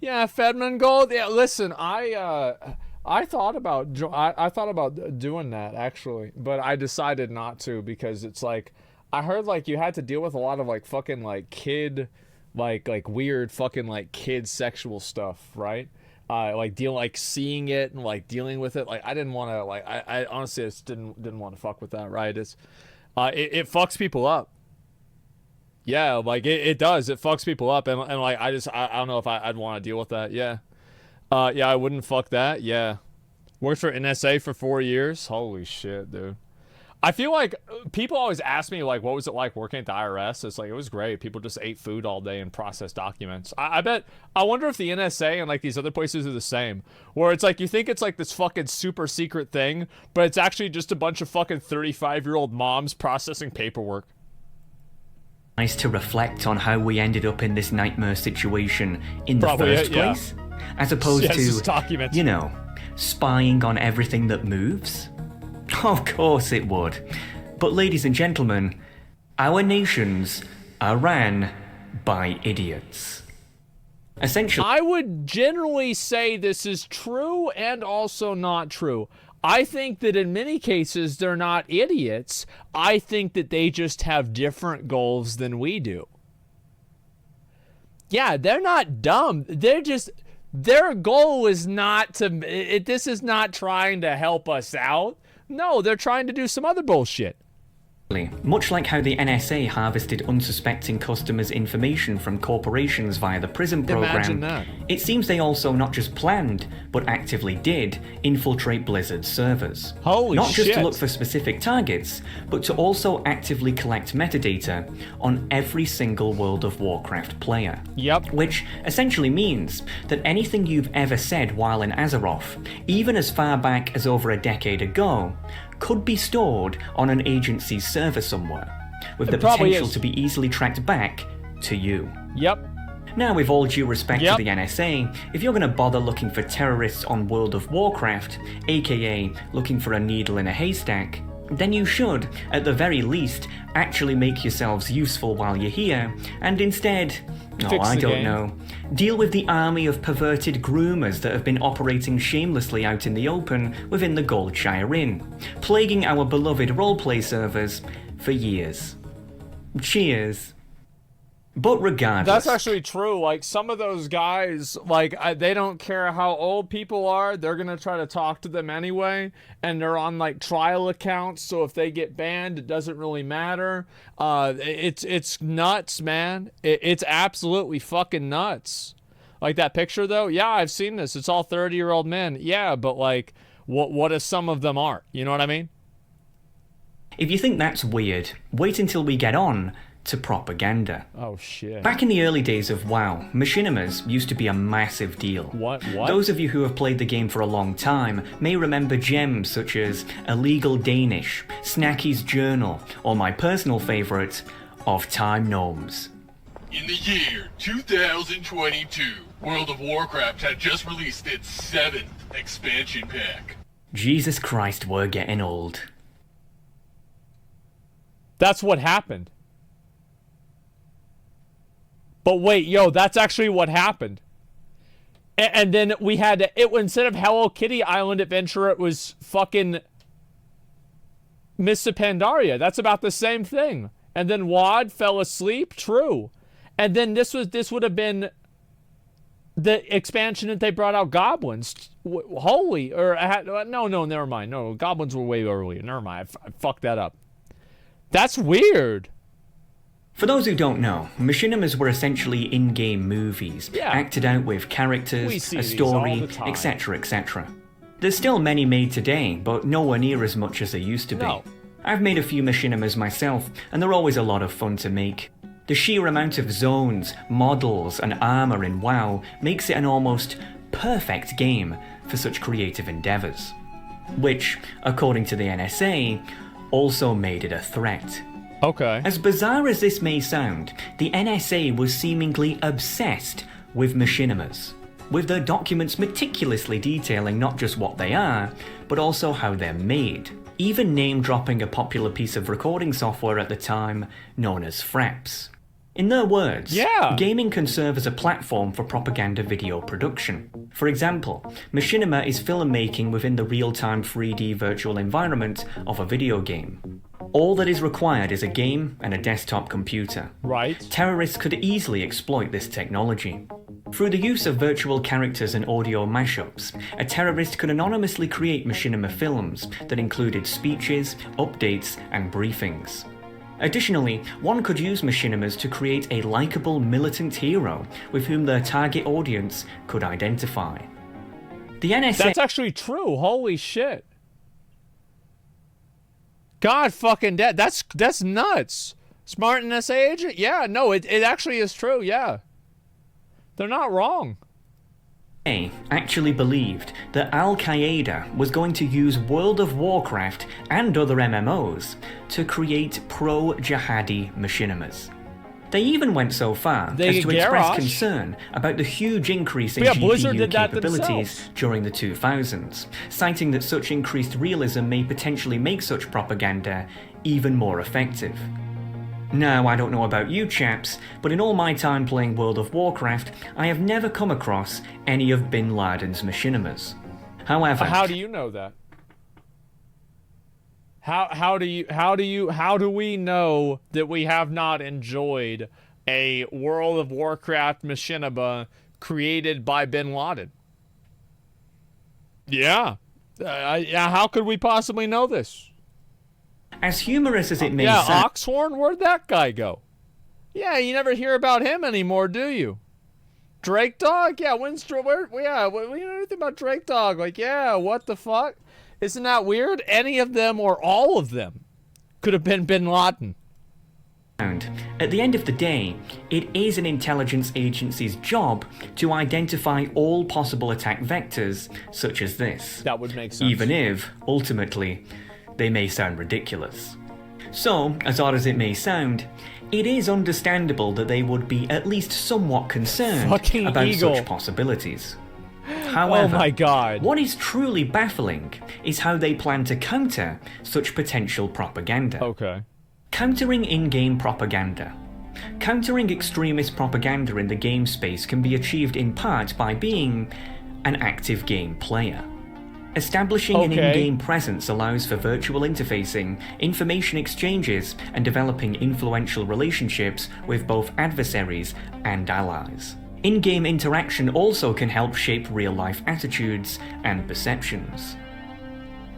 Yeah, Asmongold. Yeah, listen, I thought about doing that actually, but I decided not to because it's like I heard like you had to deal with a lot of like fucking like kid like weird fucking like kid sexual stuff, right? Like seeing it and like dealing with it. Like I didn't want to like I honestly just didn't want to fuck with that, right? It's it fucks people up. Yeah, like it does. It fucks people up and like I don't know if I'd want to deal with that. Yeah. Yeah, I wouldn't fuck that. Yeah. Worked for NSA for 4 years. Holy shit, dude. I feel like people always ask me, like, what was it like working at the IRS? It's like, it was great. People just ate food all day and processed documents. I wonder if the NSA and, like, these other places are the same. Where it's like, you think it's, like, this fucking super secret thing, but it's actually just a bunch of fucking 35-year-old moms processing paperwork. Nice to reflect on how we ended up in this nightmare situation in the first place? As opposed to, you know, spying on everything that moves? Of course it would. But ladies and gentlemen, our nations are ran by idiots. Essentially, I would generally say this is true and also not true. I think that in many cases they're not idiots. I think that they just have different goals than we do. Yeah, they're not dumb. They're just... Their goal is not to... this is not trying to help us out. No, they're trying to do some other bullshit. much like how the NSA harvested unsuspecting customers' information from corporations via the PRISM program, it seems they also not just planned, but actively did, infiltrate Blizzard's servers. Not just to look for specific targets, but to also actively collect metadata on every single World of Warcraft player. Which essentially means that anything you've ever said while in Azeroth, even as far back as over a decade ago, could be stored on an agency's server somewhere, with the potential to be easily tracked back to you. Now, with all due respect to the NSA, if you're going to bother looking for terrorists on World of Warcraft, aka looking for a needle in a haystack, then you should, at the very least, actually make yourselves useful while you're here, and instead, I don't know, deal with the army of perverted groomers that have been operating shamelessly out in the open within the Goldshire Inn, plaguing our beloved roleplay servers for years. Cheers. But regardless... That's actually true. Like, some of those guys, like, they don't care how old people are. They're gonna try to talk to them anyway. And they're on, like, trial accounts. So if they get banned, it doesn't really matter. It's nuts, man. It's absolutely fucking nuts. Like, that picture, though? Yeah, I've seen this. It's all 30-year-old men. Yeah, but, like, what if some of them aren't? You know what I mean? If you think that's weird, wait until we get on to propaganda. Oh shit. Back in the early days of WoW, machinimas used to be a massive deal. What? Those of you who have played the game for a long time may remember gems such as Illegal Danish, Snacky's Journal, or my personal favourite, Of Time Gnomes. In the year 2022, World of Warcraft had just released its 7th expansion pack. Jesus Christ, we're getting old. That's what happened. But wait, yo, that's actually what happened. And then we had instead of Hello Kitty Island Adventure, it was fucking Mists of Pandaria. That's about the same thing. And then Wad fell asleep. True. And then this would have been the expansion that they brought out, Goblins. No, never mind. No, Goblins were way earlier. Never mind. I fucked that up. That's weird. For those who don't know, machinimas were essentially in-game movies, acted out with characters, a story, etc, etc. There's still many made today, but nowhere near as much as there used to be. No. I've made a few machinimas myself, and they're always a lot of fun to make. The sheer amount of zones, models, and armor in WoW makes it an almost perfect game for such creative endeavors. Which, according to the NSA, also made it a threat. Okay. As bizarre as this may sound, the NSA was seemingly obsessed with machinimas, with their documents meticulously detailing not just what they are, but also how they're made, even name-dropping a popular piece of recording software at the time known as Fraps. In their words, gaming can serve as a platform for propaganda video production. For example, machinima is filmmaking within the real-time 3D virtual environment of a video game. All that is required is a game and a desktop computer. Right. Terrorists could easily exploit this technology. Through the use of virtual characters and audio mashups, a terrorist could anonymously create machinima films that included speeches, updates, and briefings. Additionally, one could use machinimas to create a likable militant hero with whom their target audience could identify. The NSA... That's actually true. Holy shit. God fucking dead. That's nuts. Smart NSA agent? Yeah, no, it actually is true, yeah. They're not wrong. Actually believed that Al-Qaeda was going to use World of Warcraft and other MMOs to create pro-jihadi machinimas. They even went so far as to express concern about the huge increase in GPU capabilities during the 2000s, citing that such increased realism may potentially make such propaganda even more effective. Now, I don't know about you chaps, but in all my time playing World of Warcraft, I have never come across any of Bin Laden's machinimas. However... How do you know that? How do we know that we have not enjoyed a World of Warcraft machinima created by Bin Laden? Yeah. How could we possibly know this? As humorous as it may sound... Yeah, Oxhorn? Where'd that guy go? Yeah, you never hear about him anymore, do you? Drake Dog? Yeah, we know anything about Drake Dog. Like, yeah, what the fuck? Isn't that weird? Any of them or all of them could have been Bin Laden. At the end of the day, it is an intelligence agency's job to identify all possible attack vectors, such as this. That would make sense. Even if, ultimately, they may sound ridiculous. So, as odd as it may sound, it is understandable that they would be at least somewhat concerned about such possibilities. However, oh my God. What is truly baffling is how they plan to counter such potential propaganda. Okay. Countering in-game propaganda. Countering extremist propaganda in the game space can be achieved in part by being an active game player. Establishing an in-game presence allows for virtual interfacing, information exchanges, and developing influential relationships with both adversaries and allies. In-game interaction also can help shape real-life attitudes and perceptions.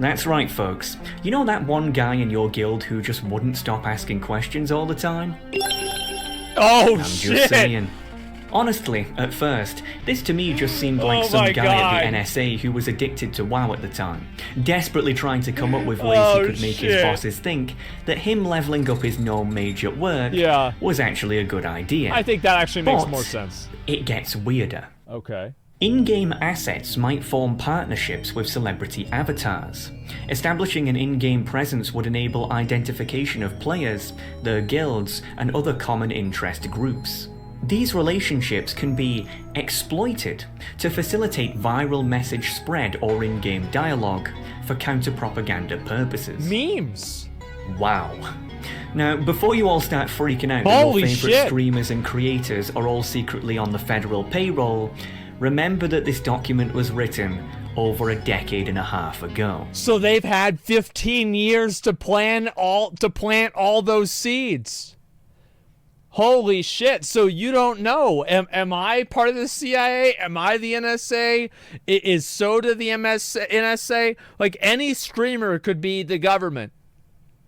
That's right, folks. You know that one guy in your guild who just wouldn't stop asking questions all the time? Oh, I'm shit! just saying. Honestly, at first, this to me just seemed like some guy at the NSA who was addicted to WoW at the time, desperately trying to come up with ways he could make his bosses think that him leveling up his gnome mage at work was actually a good idea. I think that actually makes more sense. It gets weirder. Okay. In-game assets might form partnerships with celebrity avatars. Establishing an in-game presence would enable identification of players, their guilds, and other common interest groups. These relationships can be exploited to facilitate viral message spread or in-game dialogue for counter-propaganda purposes. Memes! Wow. Now, before you all start freaking out that your favourite streamers and creators are all secretly on the federal payroll, remember that this document was written over a decade and a half ago. So they've had 15 years to plant all those seeds. Holy shit, so you don't know. Am I part of the CIA? Am I the NSA? Is Soda the NSA? Like, any streamer could be the government.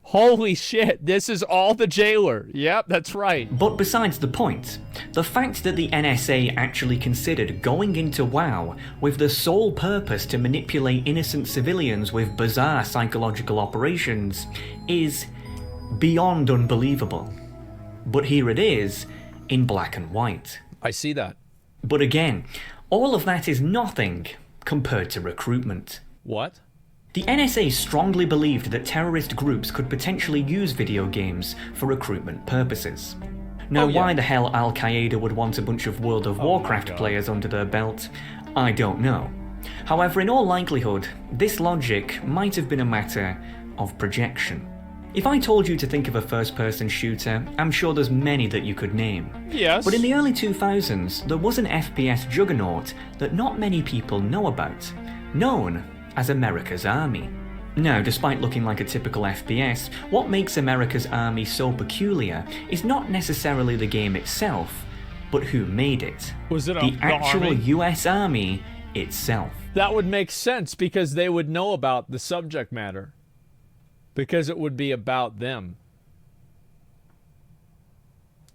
Holy shit, this is all the jailer. Yep, that's right. But besides the point, the fact that the NSA actually considered going into WoW with the sole purpose to manipulate innocent civilians with bizarre psychological operations is beyond unbelievable. But here it is, in black and white. I see that. But again, all of that is nothing compared to recruitment. What? The NSA strongly believed that terrorist groups could potentially use video games for recruitment purposes. Now, why the hell Al-Qaeda would want a bunch of World of Warcraft players under their belt, I don't know. However, in all likelihood, this logic might have been a matter of projection. If I told you to think of a first-person shooter, I'm sure there's many that you could name. Yes. But in the early 2000s, there was an FPS juggernaut that not many people know about, known as America's Army. Now, despite looking like a typical FPS, what makes America's Army so peculiar is not necessarily the game itself, but who made it. Was it the actual Army? US Army itself. That would make sense because they would know about the subject matter. Because it would be about them.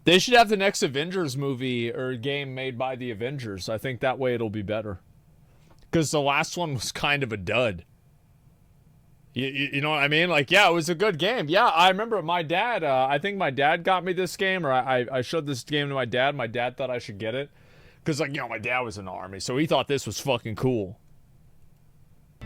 They should have the next Avengers movie or game made by the Avengers. I think that way it'll be better. Because the last one was kind of a dud. You know what I mean? Like, yeah, it was a good game. Yeah, I remember my dad, I think my dad got me this game, or I showed this game to my dad. My dad thought I should get it. Because, like, you know, my dad was in the Army, so he thought this was fucking cool.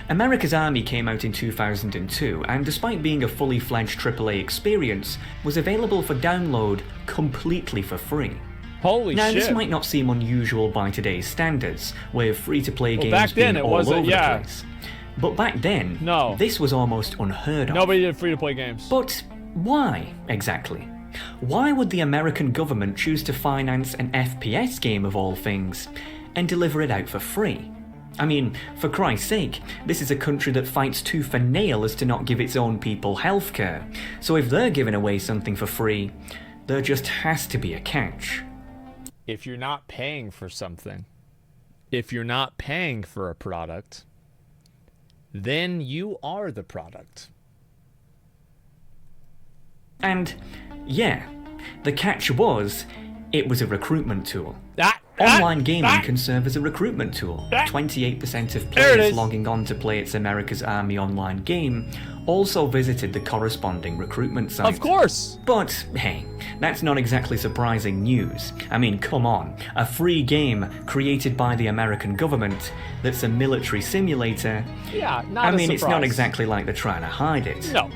America's Army came out in 2002, and despite being a fully fledged AAA experience, was available for download completely for free. Holy now, shit. this might not seem unusual by today's standards, with free-to-play games back then being it all wasn't, over yeah. the place. But back then, No. this was almost unheard of. Nobody did free-to-play games. But why, exactly? Why would the American government choose to finance an FPS game of all things, and deliver it out for free? I mean, for Christ's sake, this is a country that fights tooth and nail as to not give its own people healthcare, so if they're giving away something for free, there just has to be a catch. If you're not paying for something, if you're not paying for a product, then you are the product. And, yeah, the catch was, it was a recruitment tool. Online gaming can serve as a recruitment tool. 28% of players logging on to play its America's Army online game also visited the corresponding recruitment site. Of course! But, hey, that's not exactly surprising news. I mean, come on. A free game created by the American government that's a military simulator. Yeah, not I a mean, it's not surprise. exactly like they're trying to hide it. No.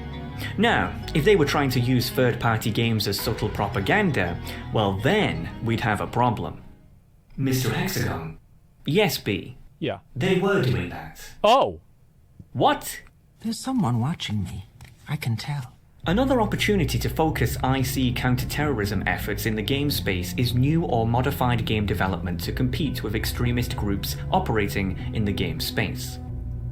Now, if they were trying to use third-party games as subtle propaganda, well then, we'd have a problem. Mr. Hexagon. Yes, B. Yeah. They were doing that. Oh. What? There's someone watching me. I can tell. Another opportunity to focus IC counter-terrorism efforts in the game space is new or modified game development to compete with extremist groups operating in the game space.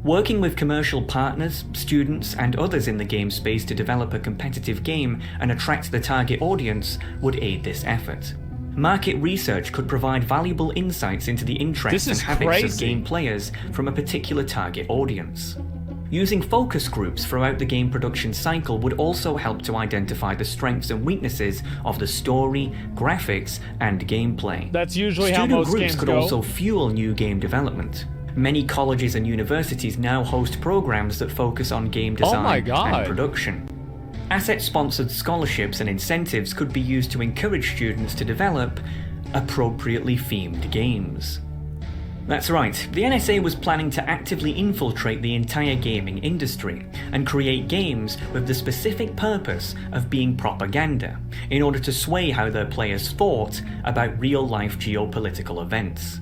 Working with commercial partners, students, and others in the game space to develop a competitive game and attract the target audience would aid this effort. Market research could provide valuable insights into the interests and habits of game players from a particular target audience. Using focus groups throughout the game production cycle would also help to identify the strengths and weaknesses of the story, graphics, and gameplay. That's usually how most Student games groups could go. also fuel new game development. Many colleges and universities now host programs that focus on game design and production. Asset-sponsored scholarships and incentives could be used to encourage students to develop appropriately themed games. That's right, the NSA was planning to actively infiltrate the entire gaming industry and create games with the specific purpose of being propaganda, in order to sway how their players thought about real-life geopolitical events.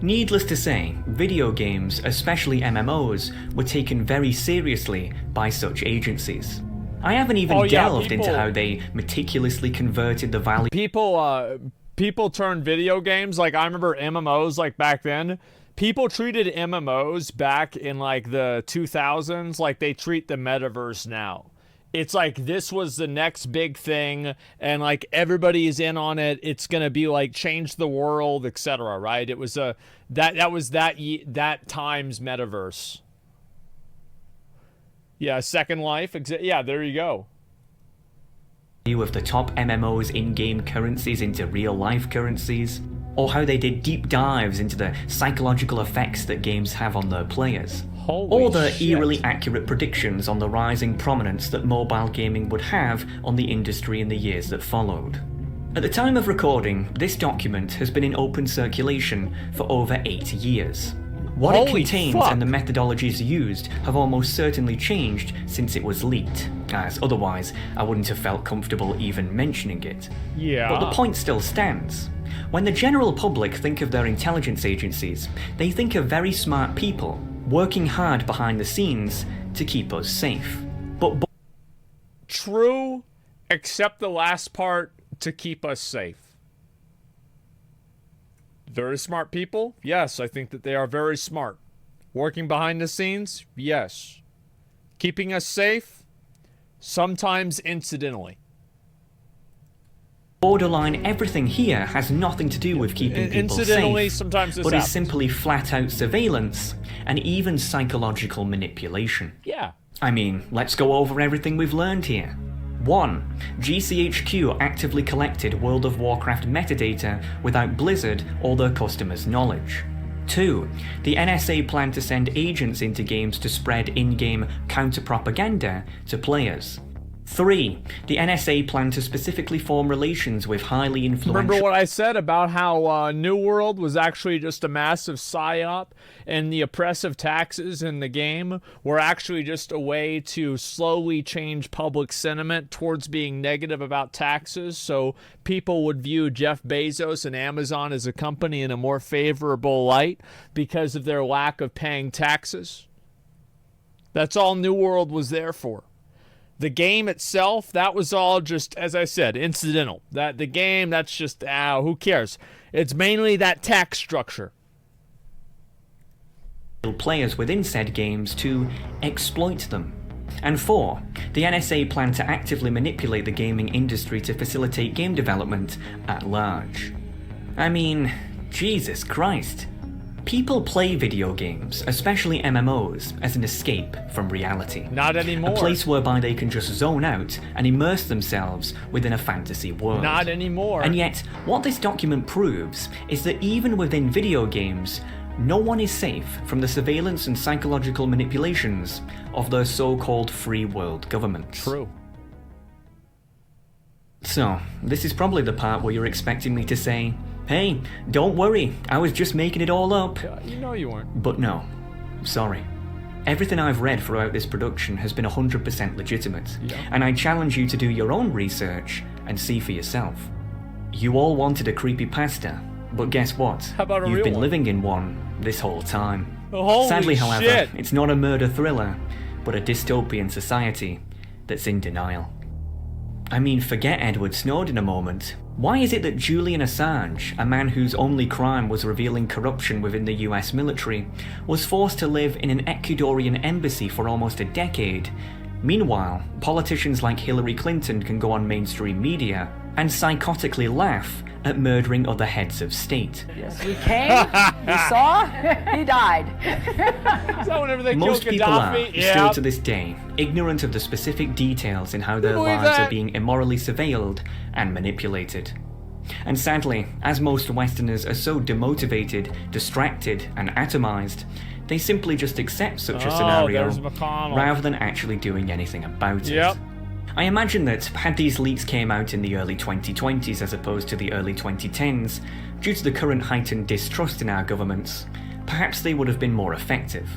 Needless to say, video games, especially MMOs, were taken very seriously by such agencies. I haven't even delved into how they meticulously converted the value. People turned video games, like I remember MMOs, like back then. People treated MMOs back in like the 2000s like they treat the metaverse now. It's like this was the next big thing, and like everybody's in on it. It's gonna be like change the world, etc. Right? It was that time's metaverse. Yeah, Second Life. Yeah, there you go. Of the top MMOs in-game currencies into real-life currencies, or how they did deep dives into the psychological effects that games have on their players, or the eerily accurate predictions on the rising prominence that mobile gaming would have on the industry in the years that followed. At the time of recording, this document has been in open circulation for over 8 years. What it contains and the methodologies used have almost certainly changed since it was leaked, as otherwise I wouldn't have felt comfortable even mentioning it. Yeah. But the point still stands. When the general public think of their intelligence agencies, they think of very smart people working hard behind the scenes to keep us safe. But true, except the last part, to keep us safe. Very smart people? Yes, I think that they are very smart. Working behind the scenes? Yes. Keeping us safe? Sometimes incidentally. Borderline everything here has nothing to do with keeping people incidentally, safe, sometimes this but happens. is simply flat-out surveillance and even psychological manipulation. Yeah. I mean, let's go over everything we've learned here. 1. GCHQ actively collected World of Warcraft metadata without Blizzard or their customers' knowledge. 2. The NSA planned to send agents into games to spread in-game counter-propaganda to players. 3. The NSA planned to specifically form relations with highly influential... Remember what I said about how New World was actually just a massive psyop, and the oppressive taxes in the game were actually just a way to slowly change public sentiment towards being negative about taxes, so people would view Jeff Bezos and Amazon as a company in a more favorable light because of their lack of paying taxes? That's all New World was there for. The game itself, that was all just, as I said, incidental. That the game, that's just, who cares? It's mainly that tax structure. Players within said games to exploit them. And 4. The NSA planned to actively manipulate the gaming industry to facilitate game development at large. I mean, Jesus Christ. People play video games, especially MMOs, as an escape from reality. Not anymore. A place whereby they can just zone out and immerse themselves within a fantasy world. Not anymore. And yet, what this document proves is that even within video games, no one is safe from the surveillance and psychological manipulations of their so-called free world governments. True. So, this is probably the part where you're expecting me to say, hey, don't worry, I was just making it all up. You know you weren't. But no, sorry. Everything I've read throughout this production has been 100% legitimate, and I challenge you to do your own research and see for yourself. You all wanted a creepypasta, but guess what? How about a You've real been one? living in one this whole time. Holy Sadly, however, shit. it's not a murder thriller, but a dystopian society that's in denial. I mean, forget Edward Snowden a moment. Why is it that Julian Assange, a man whose only crime was revealing corruption within the US military, was forced to live in an Ecuadorian embassy for almost a decade? Meanwhile, politicians like Hillary Clinton can go on mainstream media and psychotically laugh at murdering other heads of state. Yes, we came, we saw, he died. Is that whenever they Most killed people are, Gaddafi? still to this day, ignorant of the specific details in how their believe lives that? are being immorally surveilled and manipulated. And sadly, as most Westerners are so demotivated, distracted, and atomized, they simply just accept such a scenario there's McConnell. rather than actually doing anything about Yep. it. I imagine that had these leaks came out in the early 2020s as opposed to the early 2010s, due to the current heightened distrust in our governments, perhaps they would have been more effective.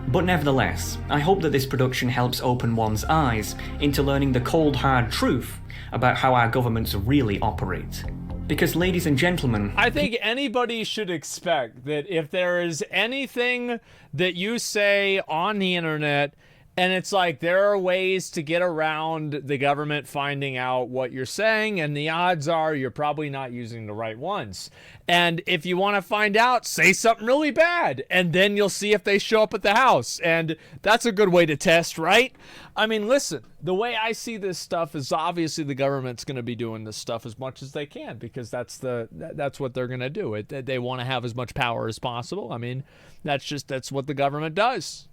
But nevertheless, I hope that this production helps open one's eyes into learning the cold hard truth about how our governments really operate. Because ladies and gentlemen, I think anybody should expect that if there is anything that you say on the internet and it's like there are ways to get around the government finding out what you're saying, and the odds are you're probably not using the right ones. And if you want to find out, say something really bad, and then you'll see if they show up at the house. And that's a good way to test, right? I mean, listen, the way I see this stuff is obviously the government's going to be doing this stuff as much as they can because that's what they're going to do. They want to have as much power as possible. I mean, that's what the government does.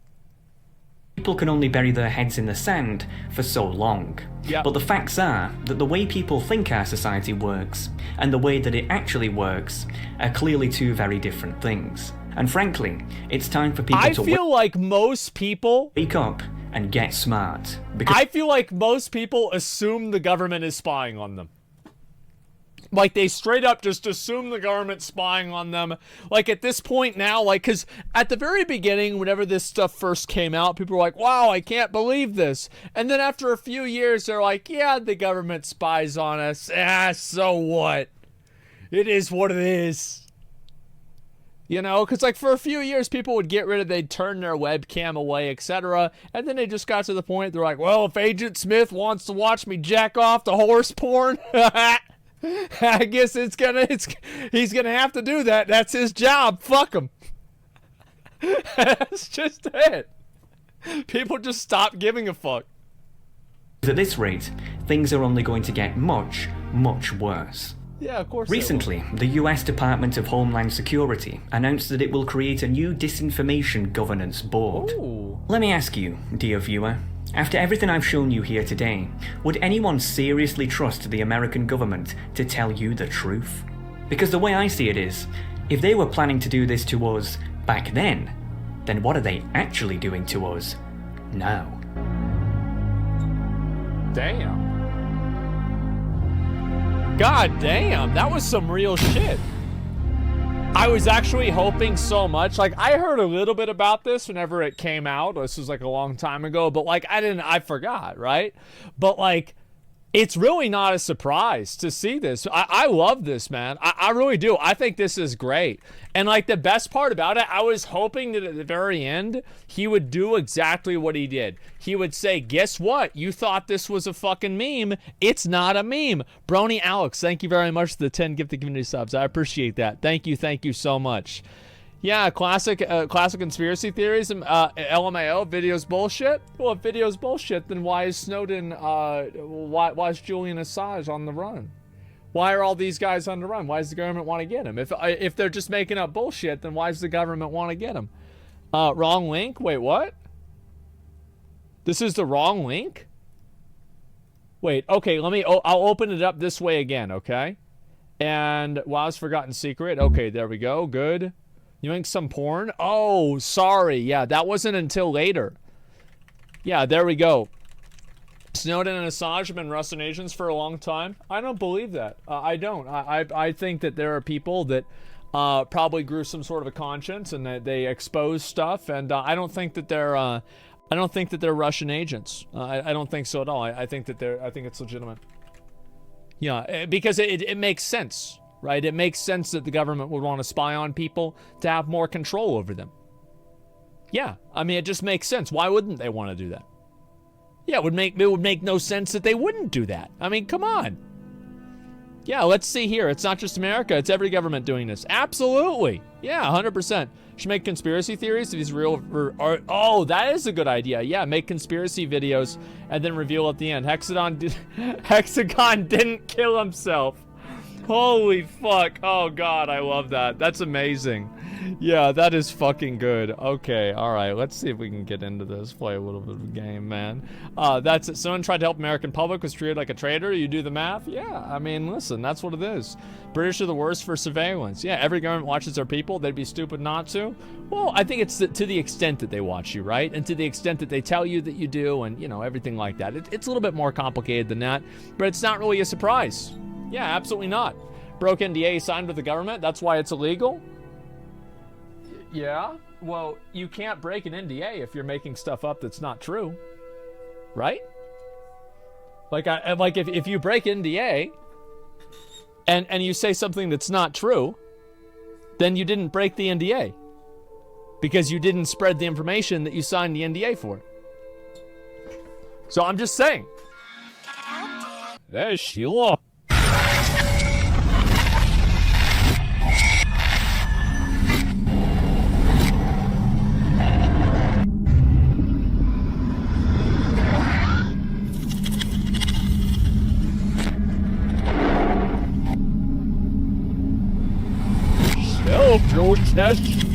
People can only bury their heads in the sand for so long. Yep. But the facts are that the way people think our society works and the way that it actually works are clearly two very different things. And frankly, it's time for people to feel like most people wake up and get smart. Because I feel like most people assume the government is spying on them. Like, they straight up just assume the government's spying on them. Like, at this point now, like, because at the very beginning, whenever this stuff first came out, people were like, wow, I can't believe this. And then after a few years, they're like, yeah, the government spies on us. So what? It is what it is. You know, because, like, for a few years, people would get rid of, they'd turn their webcam away, etc. And then they just got to the point, they're like, well, if Agent Smith wants to watch me jack off the horse porn, I guess he's gonna have to do that. That's his job. Fuck him. That's just it. People just stop giving a fuck. at this rate, things are only going to get much, much worse. Yeah, of course. Recently, the US Department of Homeland Security announced that it will create a new disinformation governance board. Ooh. Let me ask you, dear viewer, after everything I've shown you here today, would anyone seriously trust the American government to tell you the truth? Because the way I see it is, if they were planning to do this to us back then what are they actually doing to us now? Damn. God damn, that was some real shit. I was actually hoping so much. Like, I heard a little bit about this whenever it came out. This was like a long time ago, but like I forgot, right? But like, it's really not a surprise to see this. I love this, man. I really do. I think this is great. And like the best part about it, I was hoping that at the very end, he would do exactly what he did. He would say, guess what? You thought this was a fucking meme. It's not a meme. Brony Alex, thank you very much for the 10 gifted community subs. I appreciate that. Thank you so much. Yeah, classic conspiracy theories. LMAO, video's bullshit. Well, if video's bullshit, then why is Snowden? Why is Julian Assange on the run? Why are all these guys on the run? Why does the government want to get him? If they're just making up bullshit, then why does the government want to get him? Wrong link. Wait, what? This is the wrong link. Wait. Okay. I'll open it up this way again. Okay. And WoW's Forgotten Secret. Okay, there we go. Good. You think some porn? Oh, sorry. Yeah, that wasn't until later. Yeah, there we go. Snowden and Assange have been Russian agents for a long time. I don't believe that. I don't. I think that there are people that probably grew some sort of a conscience and that they expose stuff. And I don't think that they're. I don't think that they're Russian agents. I don't think so at all. I think it's legitimate. Yeah, because it makes sense. Right? It makes sense that the government would want to spy on people to have more control over them. Yeah, I mean, it just makes sense. Why wouldn't they want to do that? Yeah, it would make no sense that they wouldn't do that. I mean, come on. Yeah, let's see here. It's not just America. It's every government doing this. Absolutely. Yeah, 100%. Should make conspiracy theories if he's real. Oh, that is a good idea. Yeah, make conspiracy videos and then reveal at the end. Hexagon didn't kill himself. Holy fuck. Oh god, I love that. That's amazing. Yeah, that is fucking good. Okay, alright, let's see if we can get into this. Play a little bit of a game, man. That's it. Someone tried to help American public, was treated like a traitor. You do the math? Yeah, I mean, listen, that's what it is. British are the worst for surveillance. Yeah, every government watches their people. They'd be stupid not to. Well, I think it's to the extent that they watch you, right? And to the extent that they tell you that you do and, you know, everything like that. It's a little bit more complicated than that, but it's not really a surprise. Yeah, absolutely not. Broke NDA signed with the government, that's why it's illegal? Yeah, well, you can't break an NDA if you're making stuff up that's not true, right? Like, if you break NDA and you say something that's not true, then you didn't break the NDA because you didn't spread the information that you signed the NDA for. So I'm just saying. There's Sheila. Self-protest.